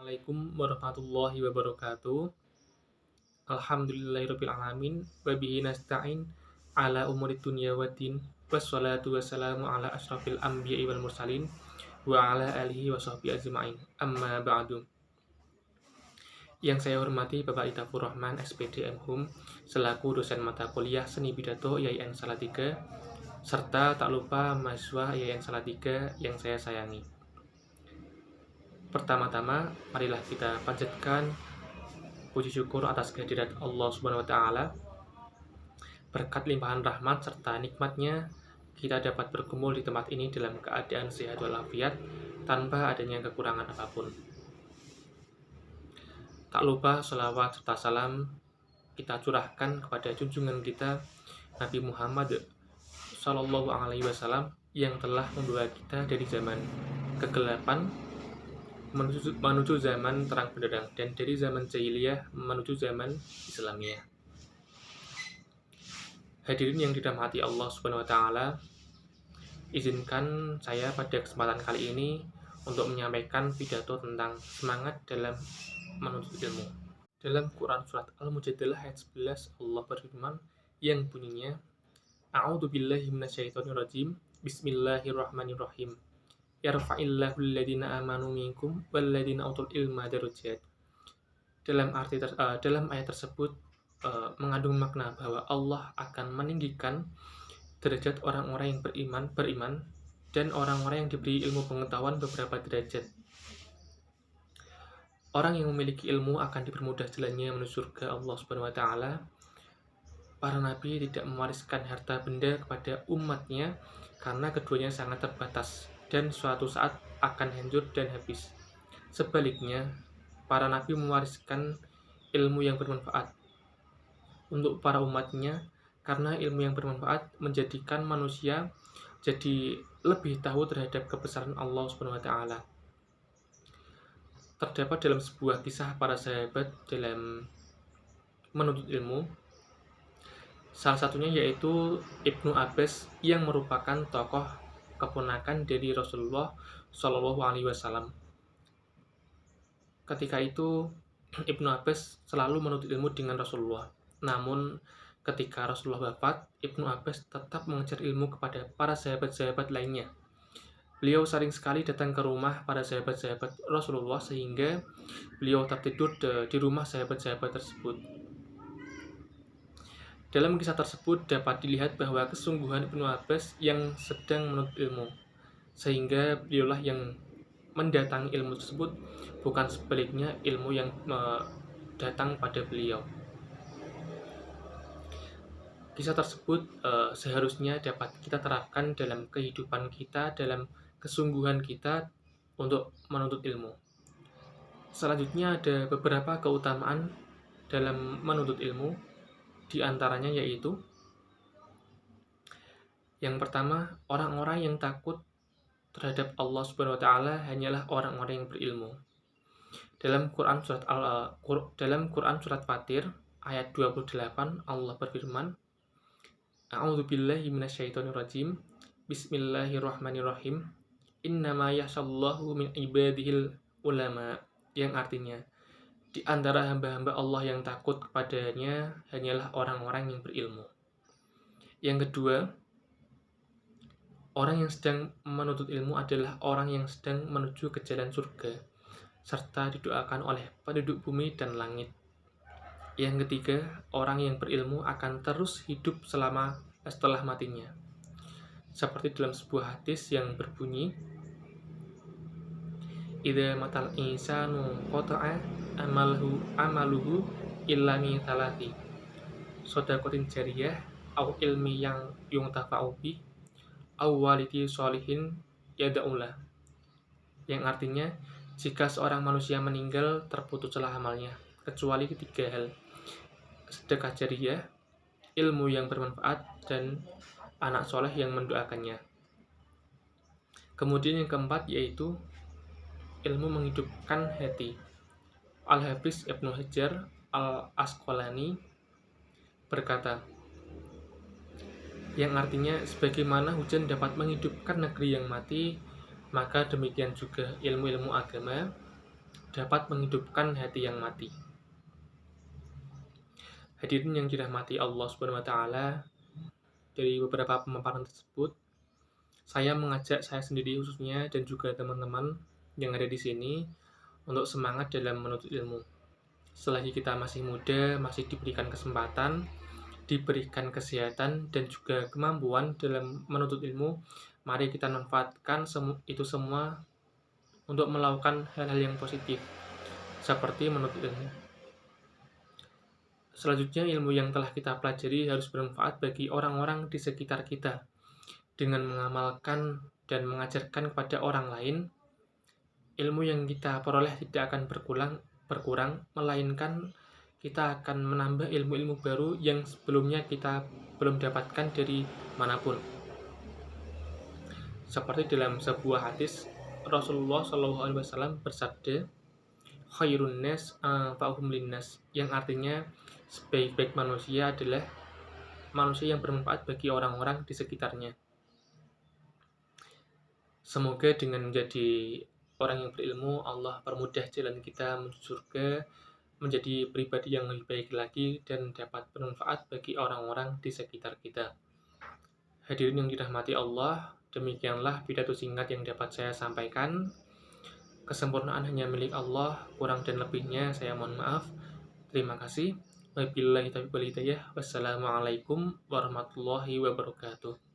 Assalamualaikum warahmatullahi wabarakatuh. Alhamdulillahirabbil alamin wa bihi nasta'in ala umuri dunya waddin. Wassalatu wassalamu ala asyrafil anbiya'i wal mursalin wa ala alihi wa sahbihi ajma'in. Amma ba'du. Yang saya hormati Bapak Itafur Rahman SPD MHum selaku dosen mata kuliah Seni Pidato IAIN Salatiga serta tak lupa mahasiswa IAIN Salatiga yang saya sayangi. Pertama-tama, marilah kita panjatkan puji syukur atas kehadirat Allah Subhanahu wa taala. Berkat limpahan rahmat serta nikmatnya, kita dapat bergumul di tempat ini dalam keadaan sehat walafiat tanpa adanya kekurangan apapun. Tak lupa sholawat serta salam kita curahkan kepada junjungan kita Nabi Muhammad Shallallahu Alaihi Wasallam yang telah membawa kita dari zaman kegelapan menuju zaman terang benderang dan dari zaman jahiliyah menuju zaman Islamiyah. Hadirin yang dirahmati Allah Subhanahu wa taala, izinkan saya pada kesempatan kali ini untuk menyampaikan pidato tentang semangat dalam menuntut ilmu. Dalam Quran surat Al-Mujadalah ayat 11 Allah berfirman yang bunyinya A'udzubillahi minasyaitonirrajim. Bismillahirrahmanirrahim. Yarfa'illahu alladhina amanu minkum walladhina utul ilma darajat. Dalam ayat tersebut mengandung makna bahwa Allah akan meninggikan derajat orang-orang yang beriman dan orang-orang yang diberi ilmu pengetahuan beberapa derajat. Orang yang memiliki ilmu akan dipermudah jalannya menuju surga Allah Subhanahu wa taala. Para nabi tidak mewariskan harta benda kepada umatnya karena keduanya sangat terbatas dan suatu saat akan hancur dan habis. Sebaliknya, para nabi mewariskan ilmu yang bermanfaat untuk para umatnya karena ilmu yang bermanfaat menjadikan manusia jadi lebih tahu terhadap kebesaran Allah Subhanahu wa taala. Terdapat dalam sebuah kisah para sahabat dalam menuntut ilmu. Salah satunya yaitu Ibnu Abbas yang merupakan tokoh keponakan dari Rasulullah Shallallahu Alaihi Wasallam. Ketika itu Ibnu Abbas selalu menuntut ilmu dengan Rasulullah. Namun ketika Rasulullah wafat, Ibnu Abbas tetap mengejar ilmu kepada para sahabat-sahabat lainnya. Beliau sering sekali datang ke rumah para sahabat-sahabat Rasulullah sehingga beliau tertidur di rumah sahabat-sahabat tersebut. Dalam kisah tersebut dapat dilihat bahwa kesungguhan Ibnu Abbas yang sedang menuntut ilmu, sehingga beliaulah yang mendatangi ilmu tersebut, bukan sebaliknya ilmu yang datang pada beliau. Kisah tersebut seharusnya dapat kita terapkan dalam kehidupan kita, dalam kesungguhan kita untuk menuntut ilmu. Selanjutnya ada beberapa keutamaan dalam menuntut ilmu. Di antaranya yaitu yang pertama, orang-orang yang takut terhadap Allah Subhanahu wa taala hanyalah orang-orang yang berilmu. Dalam Quran surat Fatir ayat 28 Allah berfirman, A'udzubillahi minasyaitonirrajim. Bismillahirrahmanirrahim. Innama yakhshallahu min ibadihil ulama, yang artinya di antara hamba-hamba Allah yang takut kepadanya hanyalah orang-orang yang berilmu. Yang kedua, orang yang sedang menuntut ilmu adalah orang yang sedang menuju ke jalan surga, serta didoakan oleh penduduk bumi dan langit. Yang ketiga, orang yang berilmu akan terus hidup setelah matinya. Seperti dalam sebuah hadis yang berbunyi, Idza matal insanu qata'a amaluhu illa min thalathi. Shadaqatin jariyah au ilmi yang yuntafa'u bi au walidi sholihin yad'ulah. Yang artinya, jika seorang manusia meninggal terputuslah amalnya kecuali ketiga hal: sedekah jariyah, ilmu yang bermanfaat, dan anak soleh yang mendoakannya. Kemudian yang keempat yaitu ilmu menghidupkan hati. Al-Hafiz Ibnu Hajar Al-Asqalani berkata, yang artinya sebagaimana hujan dapat menghidupkan negeri yang mati, maka demikian juga ilmu-ilmu agama dapat menghidupkan hati yang mati. Hadirin yang dirahmati Allah Subhanahu wa taala, dari beberapa pemaparan tersebut, saya mengajak saya sendiri khususnya dan juga teman-teman yang ada di sini untuk semangat dalam menuntut ilmu. Selagi kita masih muda, masih diberikan kesempatan, diberikan kesehatan dan juga kemampuan dalam menuntut ilmu, mari kita manfaatkan itu semua untuk melakukan hal-hal yang positif seperti menuntut ilmu. Selanjutnya, ilmu yang telah kita pelajari harus bermanfaat bagi orang-orang di sekitar kita. Dengan mengamalkan dan mengajarkan kepada orang lain, ilmu yang kita peroleh tidak akan berkurang, melainkan kita akan menambah ilmu-ilmu baru yang sebelumnya kita belum dapatkan dari manapun. Seperti dalam sebuah hadis, Rasulullah SAW bersabda, khairun nas fa'hum linnas, yang artinya sebaik-baik manusia adalah manusia yang bermanfaat bagi orang-orang di sekitarnya. Semoga dengan menjadi orang yang berilmu, Allah permudah jalan kita menuju surga, menjadi pribadi yang lebih baik lagi, dan dapat bermanfaat bagi orang-orang di sekitar kita. Hadirin yang dirahmati Allah, demikianlah pidato singkat yang dapat saya sampaikan. Kesempurnaan hanya milik Allah, kurang dan lebihnya saya mohon maaf. Terima kasih. Wabillahi taufiq wal hidayah. Wassalamualaikum warahmatullahi wabarakatuh.